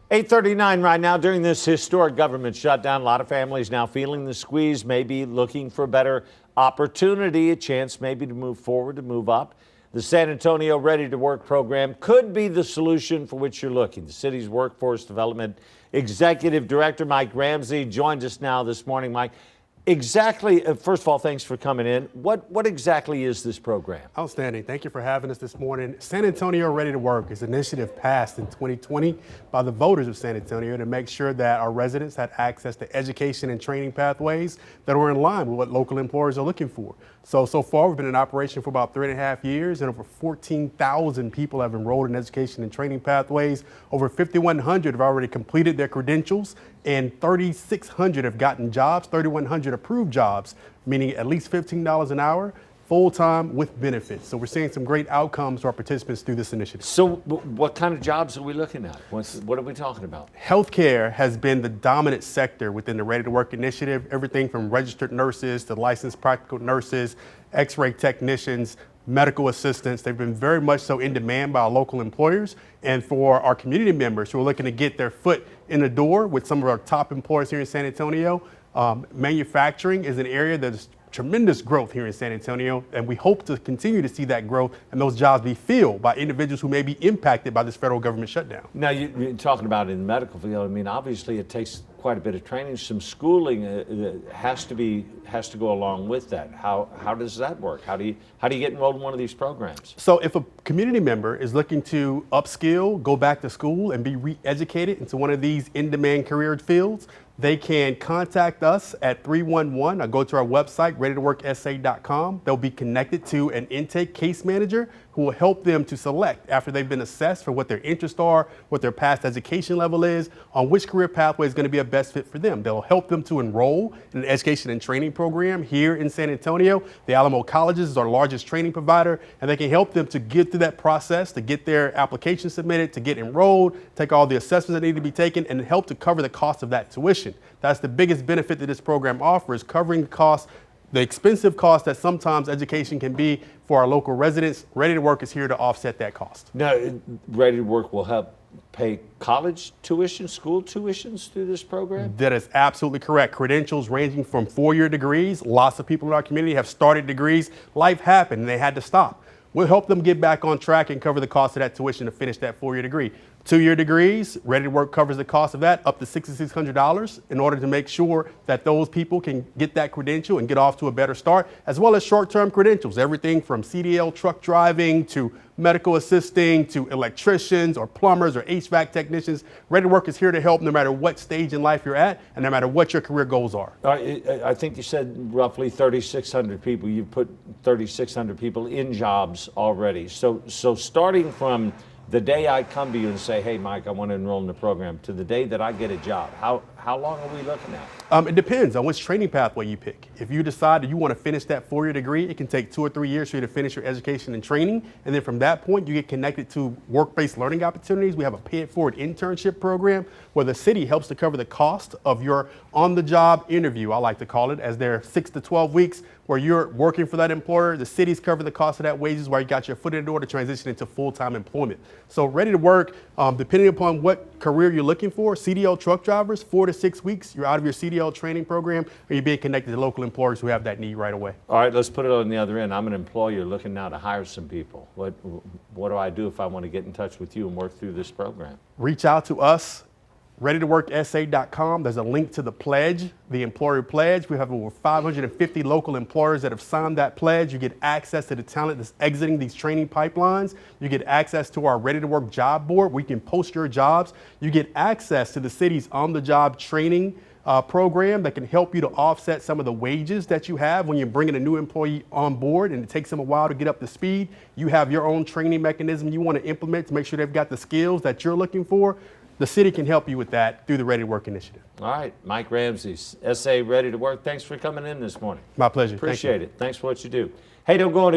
8:39 right now during this historic government shutdown. A lot of families now feeling the squeeze, maybe looking for a better opportunity, a chance maybe to move forward, to move up. The San Antonio Ready to Work program could be the solution for which you're looking. The city's workforce development executive director, Mike Ramsey, joins us now this morning. Mike, exactly, first of all, thanks for coming in. What exactly is this program? Outstanding. Thank you for having us this morning. San Antonio Ready to Work is an initiative passed in 2020 by the voters of San Antonio to make sure that our residents had access to education and training pathways that were in line with what local employers are looking for. So far, we've been in operation for about 3.5 years, and over 14,000 people have enrolled in education and training pathways. Over 5,100 have already completed their credentials, and 3,600 have gotten jobs, 3,100 approved jobs, meaning at least $15 an hour, full-time with benefits. So we're seeing some great outcomes to our participants through this initiative. So what kind of jobs are we looking at? What are we talking about? Healthcare has been the dominant sector within the Ready to Work initiative. Everything from registered nurses to licensed practical nurses, x-ray technicians, medical assistants. They've been very much so in demand by our local employers. And for our community members who are looking to get their foot in the door with some of our top employers here in San Antonio, manufacturing is an area that is tremendous growth here in San Antonio, and we hope to continue to see that growth and those jobs be filled by individuals who may be impacted by this federal government shutdown. Now, you're talking about in the medical field. I mean, obviously it takes quite a bit of training, some schooling has to go along with that. How does that work? How do you get enrolled in one of these programs? So if a community member is looking to upskill, go back to school, and be re-educated into one of these in-demand career fields, they can contact us at 311 or go to our website, readytoworksa.com. They'll be connected to an intake case manager who will help them to select, after they've been assessed for what their interests are, what their past education level is, on which career pathway is going to be a best fit for them. They'll help them to enroll in an education and training program here in San Antonio. The Alamo Colleges is our largest training provider, and they can help them to get through that process, to get their application submitted, to get enrolled, take all the assessments that need to be taken, and help to cover the cost of that tuition. That's the biggest benefit that this program offers, covering the cost, the expensive cost that sometimes education can be for our local residents. Ready to Work is here to offset that cost. Now, Ready to Work will help pay college tuition, school tuitions through this program? That is absolutely correct. Credentials ranging from 4-year degrees. Lots of people in our community have started degrees. Life happened and they had to stop. We'll help them get back on track and cover the cost of that tuition to finish that 4-year degree. 2-year degrees, Ready to Work covers the cost of that up to $6,600 in order to make sure that those people can get that credential and get off to a better start, as well as short-term credentials, everything from CDL truck driving to medical assisting to electricians or plumbers or HVAC technicians. Ready to Work is here to help no matter what stage in life you're at and no matter what your career goals are. I think you said roughly 3,600 people. You've put 3,600 people in jobs already. So starting from the day I come to you and say, hey, Mike, I want to enroll in the program, to the day that I get a job, how long are we looking at? It depends on which training pathway you pick. If you decide that you want to finish that 4-year degree, it can take 2 or 3 years for you to finish your education and training. And then from that point, you get connected to work-based learning opportunities. We have a pay-it-forward internship program where the city helps to cover the cost of your on-the-job interview, I like to call it, as they're 6 to 12 weeks where you're working for that employer. The city's cover the cost of that wages while you got your foot in the door to transition into full-time employment. So Ready to Work, depending upon what career you're looking for, CDL truck drivers, 4 to 6 weeks, you're out of your CDL training program, or you're being connected to local employers who have that need right away. All right, let's put it on the other end. I'm an employer looking now to hire some people. What do I do if I want to get in touch with you and work through this program? Reach out to us. readytoworksa.com. There's a link to the pledge, the employer pledge. We have over 550 local employers that have signed that pledge. You get access to the talent that's exiting these training pipelines. You get access to our Ready to Work job board. We can post your jobs. You get access to the city's on-the-job training program that can help you to offset some of the wages that you have when you're bringing a new employee on board and it takes them a while to get up to speed. You have your own training mechanism you want to implement to make sure they've got the skills that you're looking for. The city can help you with that through the Ready to Work initiative. All right, Mike Ramsey, SA Ready to Work. Thanks for coming in this morning. My pleasure. Appreciate it. Thanks for what you do. Hey, don't go anywhere.